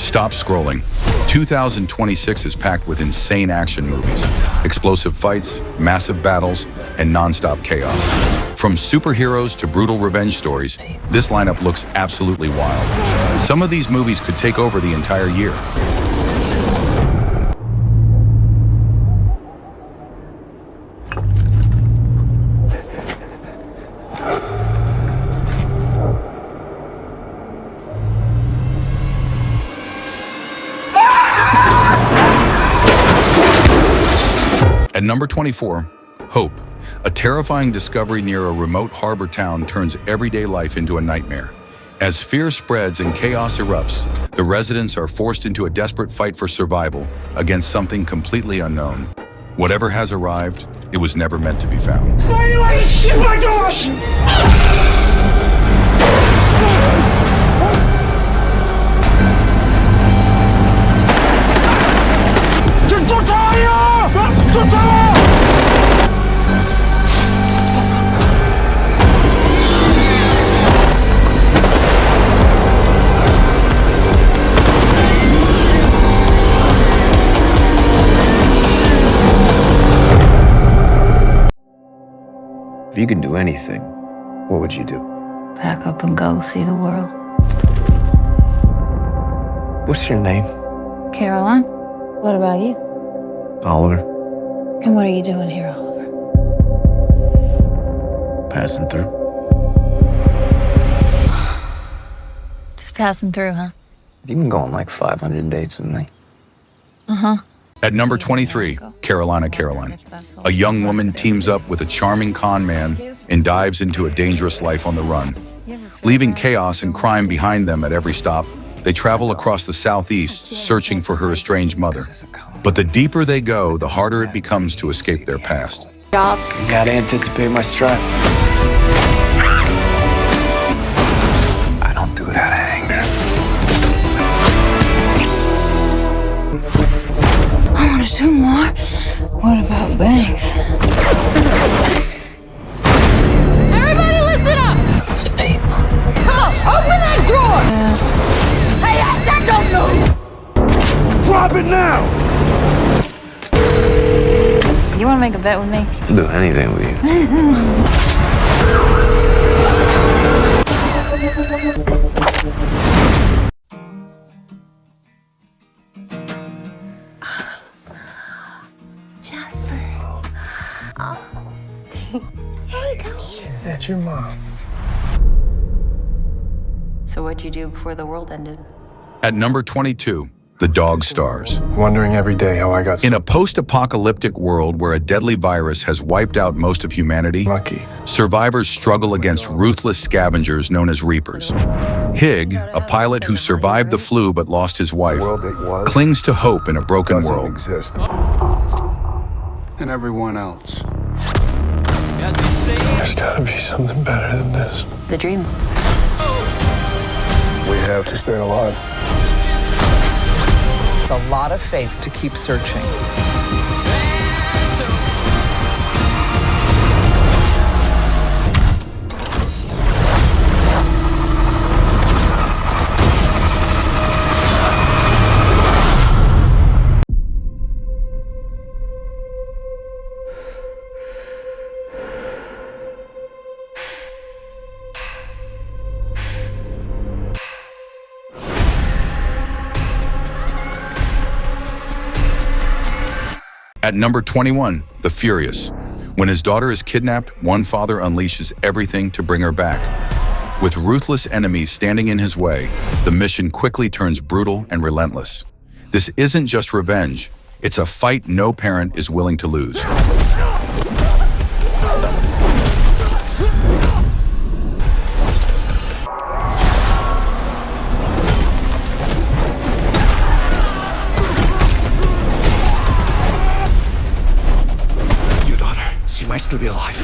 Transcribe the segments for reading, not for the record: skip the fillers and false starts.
Stop scrolling. 2026 is packed with insane action movies, explosive fights, massive battles, and non-stop chaos. From superheroes to brutal revenge stories, this lineup looks absolutely wild. Some of these movies could take over the entire year. At number 24, Hope. A terrifying discovery near a remote harbor town turns everyday life into a nightmare. As fear spreads and chaos erupts, the residents are forced into a desperate fight for survival against something completely unknown. Whatever has arrived, it was never meant to be found. Shit, my gosh! If you could do anything, what would you do? Pack up and go see the world. What's your name? Caroline, what about you? Oliver. And what are you doing here, Oliver? Passing through. Just passing through, huh? You've been going like 500 dates with me. Uh-huh. At number 23, Caroline. A young woman teams up with a charming con man and dives into a dangerous life on the run. Leaving chaos and crime behind them at every stop, they travel across the southeast searching for her estranged mother. But the deeper they go, the harder it becomes to escape their past. You gotta anticipate my stride. I don't do it out of anger. I want to do more. What about banks? Everybody listen up! It's the people. Come on, open that door! Hey, I said don't move! Drop it now! You want to make a bet with me? I'll do anything with you. Jasper. Oh. Hey, come here. Is that your mom? So what'd you do before the world ended? At number 22, The Dog Stars. Wondering every day how I got In a post-apocalyptic world where a deadly virus has wiped out most of humanity, lucky. survivors struggle against ruthless scavengers known as Reapers. Hig, a pilot who survived the flu but lost his wife, The world that was clings to hope in a broken doesn't world. exist. And everyone else. There's gotta be something better than this. The dream. We have to stay alive. It's a lot of faith to keep searching. At number 21, The Furious. When his daughter is kidnapped, one father unleashes everything to bring her back. With ruthless enemies standing in his way, the mission quickly turns brutal and relentless. This isn't just revenge, it's a fight no parent is willing to lose. She might still be alive.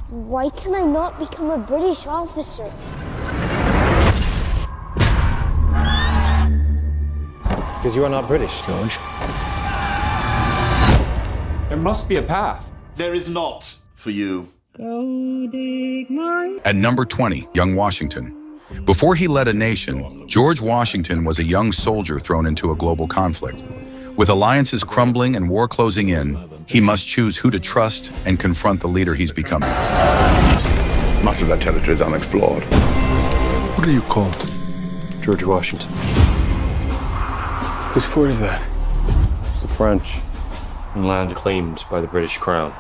Why can I not become a British officer? Because you are not British, George. There must be a path. There is not for you. At number 20, young Washington. Before he led a nation, George Washington was a young soldier thrown into a global conflict. With alliances crumbling and war closing in, he must choose who to trust and confront the leader he's becoming. Much of that territory is unexplored. What are you called? George Washington. Whose for is that? It's the French. And land claimed by the British Crown.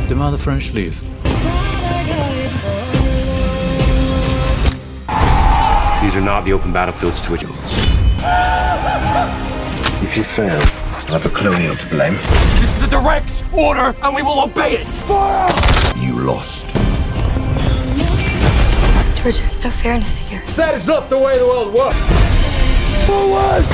Demain the French leave. These are not the open battlefields to which... If you fail, I'll have a colonial to blame. This is a direct order, and we will obey it. Fire! You lost. George, there's no fairness here. That is not the way the world works. Forward!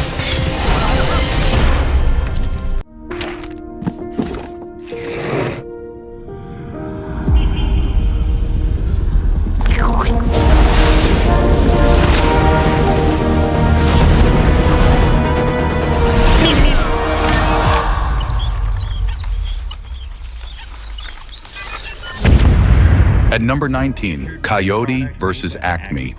At number 19, Coyote versus Acme.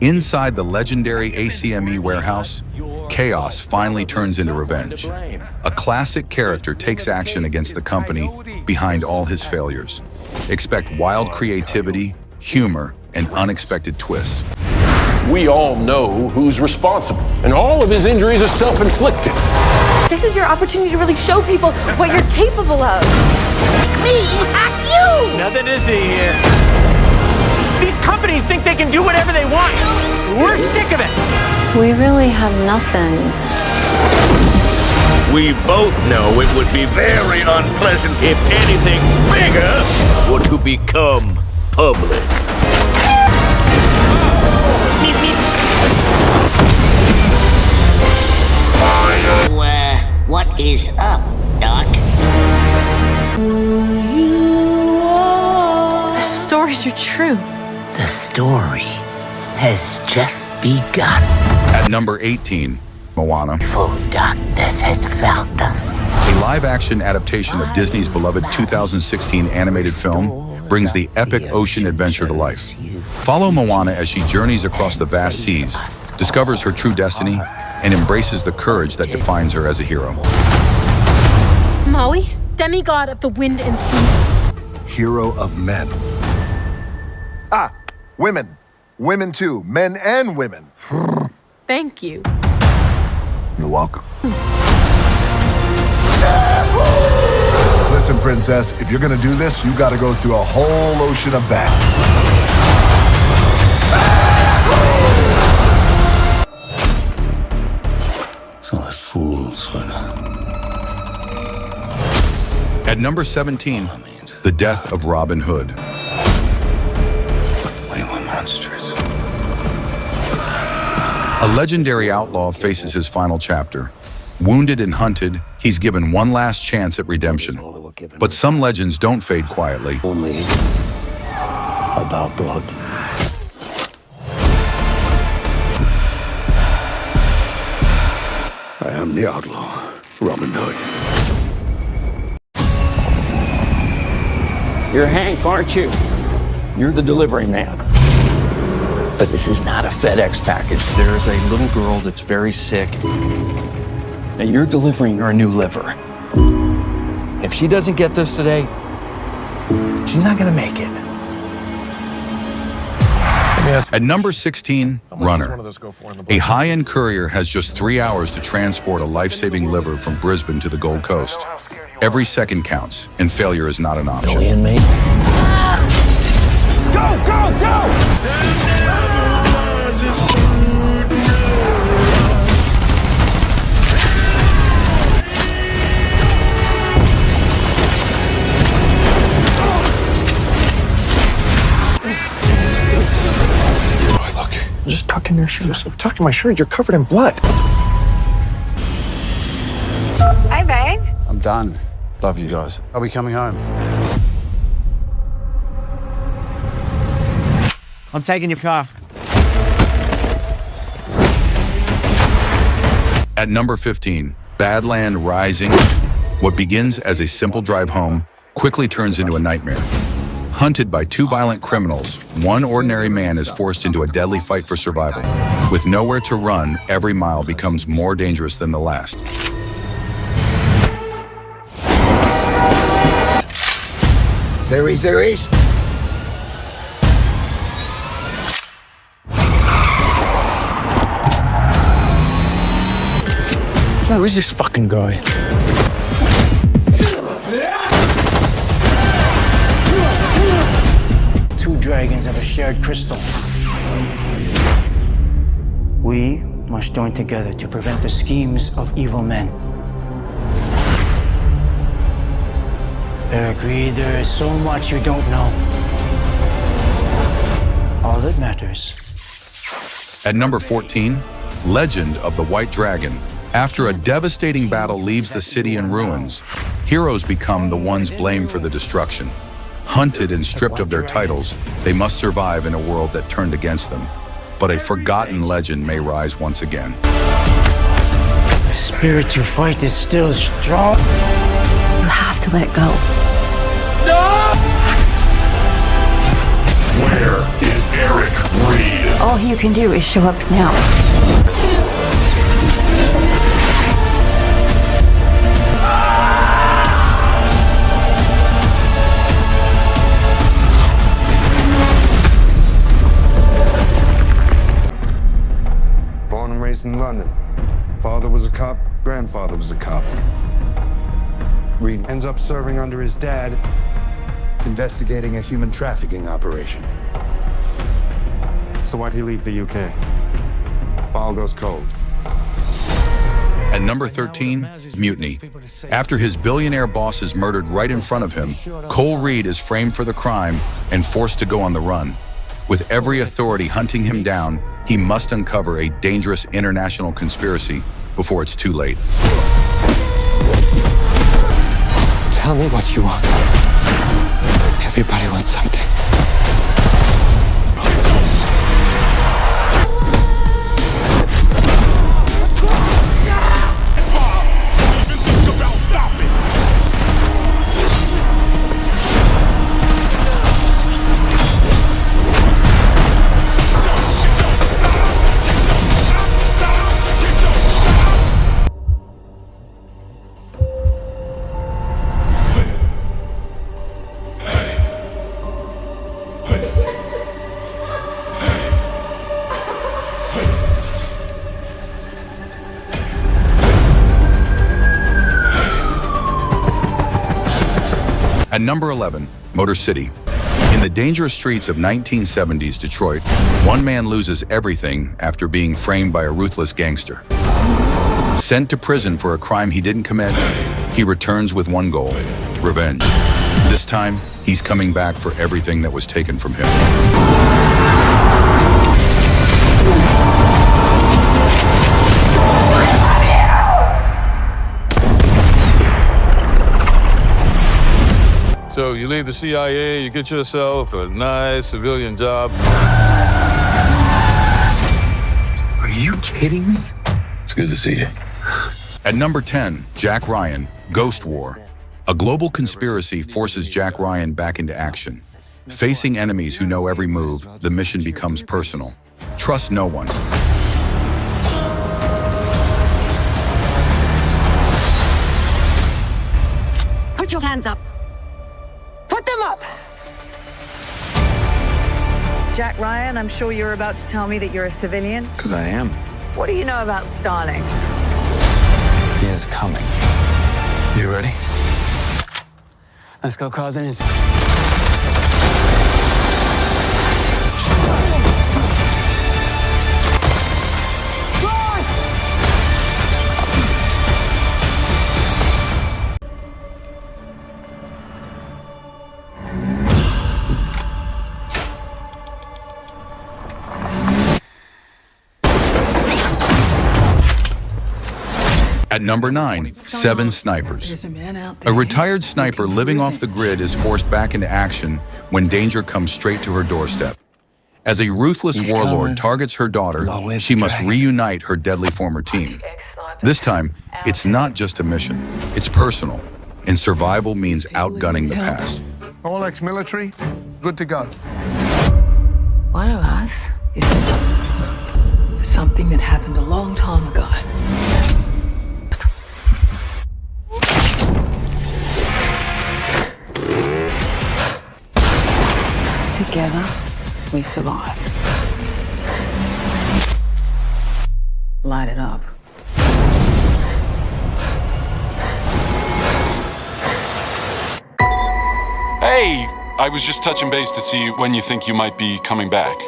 Inside the legendary AIinMovies warehouse, chaos finally turns into revenge. A classic character takes action against the company behind all his failures. Expect wild creativity, humor, and unexpected twists. We all know who's responsible, and all of his injuries are self-inflicted. This is your opportunity to really show people what you're capable of. Me attack you! Nothing to see here. These companies think they can do whatever they want. We're sick of it. We really have nothing. We both know it would be very unpleasant if anything bigger were to become public. What is up, Doc? The stories are true. The story has just begun. At number 18, Moana. Full darkness has found us. A live-action adaptation of Disney's beloved 2016 animated film brings the epic ocean adventure to life. Follow Moana as she journeys across the vast seas, discovers her true destiny, and embraces the courage that defines her as a hero. Maui, demigod of the wind and sea. Hero of men. Ah, women. Women too. Men and women. Thank you. You're welcome. Listen, princess, if you're gonna do this, you gotta go through a whole ocean of bat. So that fools would. At number 17, The Death of Robin Hood. We were monsters. A legendary outlaw faces his final chapter. Wounded and hunted, he's given one last chance at redemption. But some legends don't fade quietly. Only about blood. I am the outlaw, Robin Hood. You're Hank, aren't you? You're the delivery man. But this is not a FedEx package. There's a little girl that's very sick. Now you're delivering her a new liver. If she doesn't get this today, she's not gonna make it. At number 16, Runner. A high-end courier has just 3 hours to transport a life-saving liver from Brisbane to the Gold Coast. Every second counts, and failure is not an option. Billy and me. Go, go, go! Just tuck in your shirt. I'm tucking my shirt. You're covered in blood. Hi, babe. I'm done. Love you guys. I'll be coming home. I'm taking your car. At number 15, Badland Rising. What begins as a simple drive home quickly turns into a nightmare. Hunted by two violent criminals, one ordinary man is forced into a deadly fight for survival. With nowhere to run, every mile becomes more dangerous than the last. There is. Who is this fucking guy? Two dragons have a shared crystal. We must join together to prevent the schemes of evil men. Eric Reed, there is so much you don't know. All that matters. At number 14, Legend of the White Dragon. After a devastating battle leaves the city in ruins, heroes become the ones blamed for the destruction. Hunted and stripped of their titles, they must survive in a world that turned against them. But a forgotten legend may rise once again. The spirit you fight is still strong. You have to let it go. Where is Eric Reed? All you can do is show up now. Born and raised in London. Father was a cop, grandfather was a cop. Reed ends up serving under his dad, investigating a human trafficking operation. So why'd he leave the UK? File goes cold. At number 13, Mutiny. After his billionaire boss is murdered right in front of him, Cole Reed is framed for the crime and forced to go on the run. With every authority hunting him down, he must uncover a dangerous international conspiracy before it's too late. Tell me what you want. Everybody wants something. At number 11, Motor City. In the dangerous streets of 1970s Detroit, one man loses everything after being framed by a ruthless gangster. Sent to prison for a crime he didn't commit, he returns with one goal: revenge. This time, he's coming back for everything that was taken from him. So you leave the CIA, you get yourself a nice civilian job. Are you kidding me? It's good to see you. At number 10, Jack Ryan, Ghost War. A global conspiracy forces Jack Ryan back into action. Facing enemies who know every move, the mission becomes personal. Trust no one. Put your hands up. Put them up! Jack Ryan, I'm sure you're about to tell me that you're a civilian. Because I am. What do you know about Starling? He is coming. You ready? Let's go cause an incident. At number 9, 7 snipers. A retired sniper living off the grid is forced back into action when danger comes straight to her doorstep. As a ruthless warlord targets her daughter, she must reunite her deadly former team. This time, it's not just a mission, it's personal, and survival means outgunning the past. All ex-military, good to go. One of us is for something that happened a long time ago. Together, we survive. Light it up. Hey, I was just touching base to see when you think you might be coming back.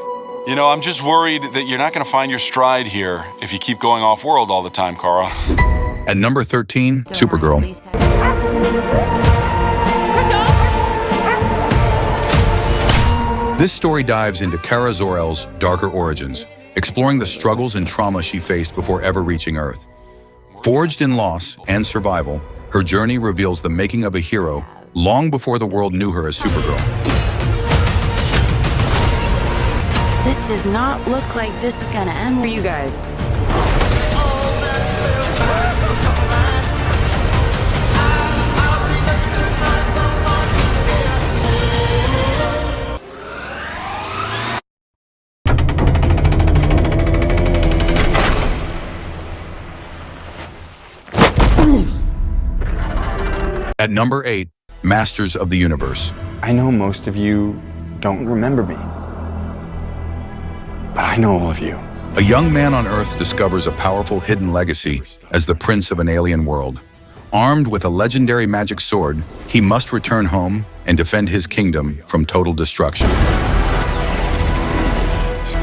You know, I'm just worried that you're not going to find your stride here if you keep going off-world all the time, Kara. At number 13, Supergirl. This story dives into Kara Zor-El's darker origins, exploring the struggles and trauma she faced before ever reaching Earth. Forged in loss and survival, her journey reveals the making of a hero long before the world knew her as Supergirl. This does not look like this is gonna end for you guys. At number 8, Masters of the Universe. I know most of you don't remember me, but I know all of you. A young man on Earth discovers a powerful hidden legacy as the prince of an alien world. Armed with a legendary magic sword, he must return home and defend his kingdom from total destruction.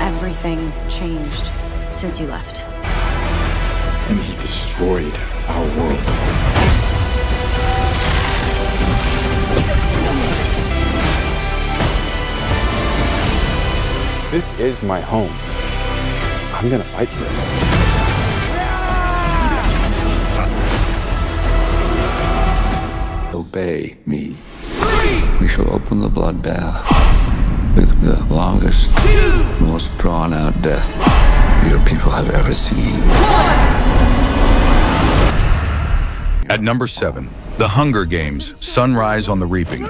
Everything changed since you left. And he destroyed our world. This is my home. I'm gonna fight for it. Obey me. We shall open the blood bath with the longest, most drawn-out death your people have ever seen. At number 7, The Hunger Games, Sunrise on the Reaping.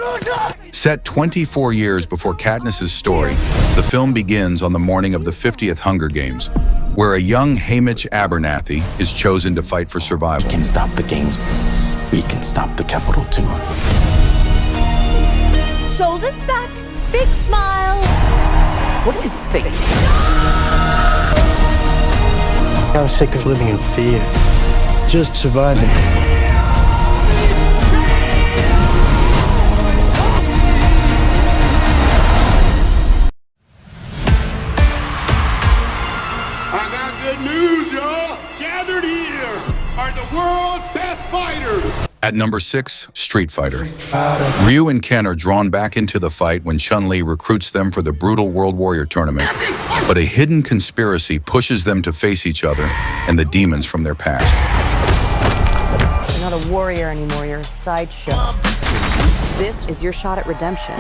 Set 24 years before Katniss's story, the film begins on the morning of the 50th Hunger Games, where a young Haymitch Abernathy is chosen to fight for survival. We can stop the games. We can stop the Capitol too. Shoulders back, big smile. What do you think? I'm sick of living in fear. Just surviving. World's best fighters. At number 6, Street Fighter. Ryu and Ken are drawn back into the fight when Chun-Li recruits them for the brutal World Warrior tournament, but a hidden conspiracy pushes them to face each other and the demons from their past. You're not a warrior anymore, you're a sideshow. This is your shot at redemption.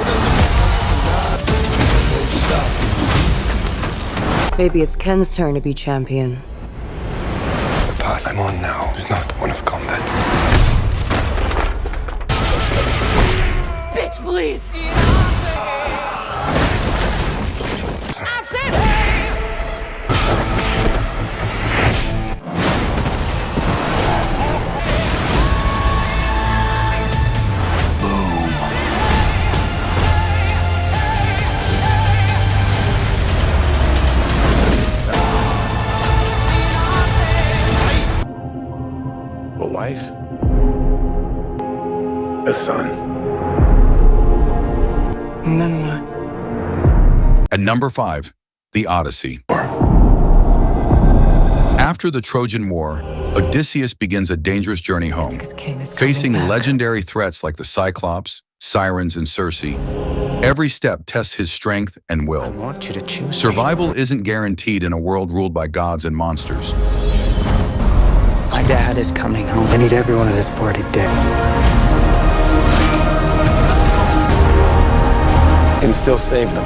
Maybe it's Ken's turn to be champion. The path I'm on now is not one of combat. Bitch, please! I said A wife, a son. And then what? At number 5, The Odyssey. After the Trojan War, Odysseus begins a dangerous journey home, facing legendary threats like the Cyclops, Sirens, and Circe. Every step tests his strength and will. I want you to choose. Survival isn't guaranteed in a world ruled by gods and monsters. My dad is coming home. I need everyone at his party dead. Can still save them.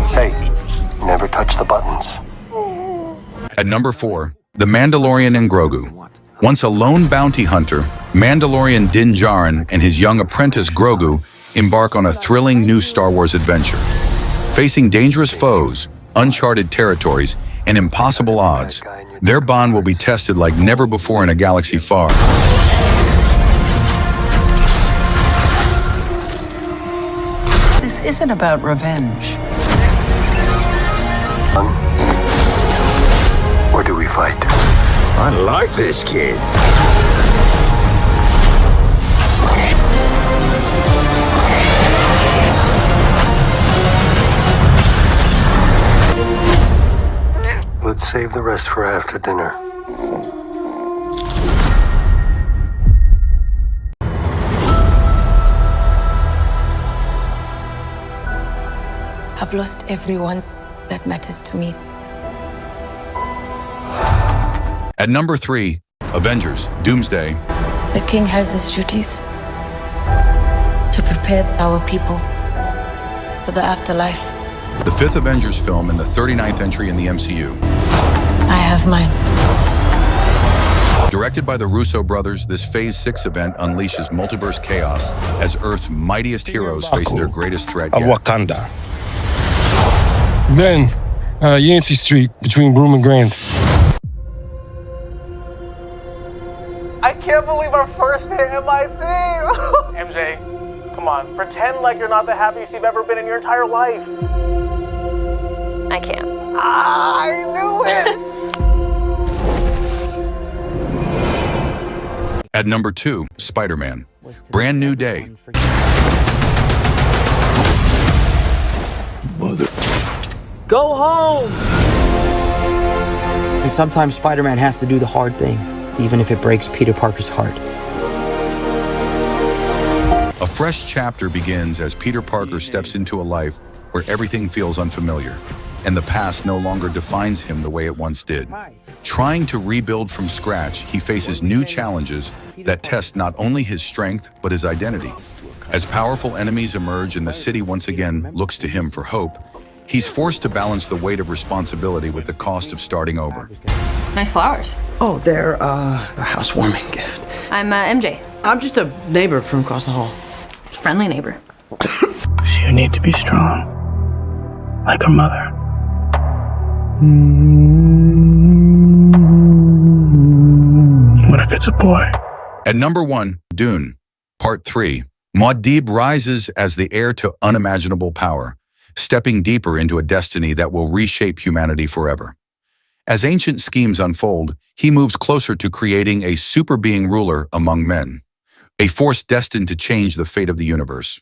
Hey, never touch the buttons. At number 4, The Mandalorian and Grogu. Once a lone bounty hunter, Mandalorian Din Djarin and his young apprentice Grogu embark on a thrilling new Star Wars adventure. Facing dangerous foes, uncharted territories, and impossible odds, their bond will be tested like never before in a galaxy far. This isn't about revenge. Or do we fight? I like this kid. Let's save the rest for after dinner. I've lost everyone that matters to me. At number 3, Avengers, Doomsday. The king has his duties to prepare our people for the afterlife. The 5th Avengers film and the 39th entry in the MCU. I have mine. Directed by the Russo brothers, this Phase 6 event unleashes multiverse chaos as Earth's mightiest heroes face their greatest threat Of yet. Wakanda. Then, Yancey Street between Broome and Grand. I can't believe our first hit MIT! MJ, come on, pretend like you're not the happiest you've ever been in your entire life. I can't. I knew it! At number 2, Spider-Man, Brand New Day. Go home! And sometimes Spider-Man has to do the hard thing, even if it breaks Peter Parker's heart. A fresh chapter begins as Peter Parker steps into a life where everything feels unfamiliar, and the past no longer defines him the way it once did. Trying to rebuild from scratch, he faces new challenges that test not only his strength, but his identity. As powerful enemies emerge and the city once again looks to him for hope, he's forced to balance the weight of responsibility with the cost of starting over. Nice flowers. Oh, they're a housewarming gift. I'm MJ. I'm just a neighbor from across the hall. Friendly neighbor. You need to be strong. Like her mother. What if it's a boy? At number 1, Dune, Part 3. Muad'Dib rises as the heir to unimaginable power, stepping deeper into a destiny that will reshape humanity forever. As ancient schemes unfold, he moves closer to creating a super being ruler among men, a force destined to change the fate of the universe.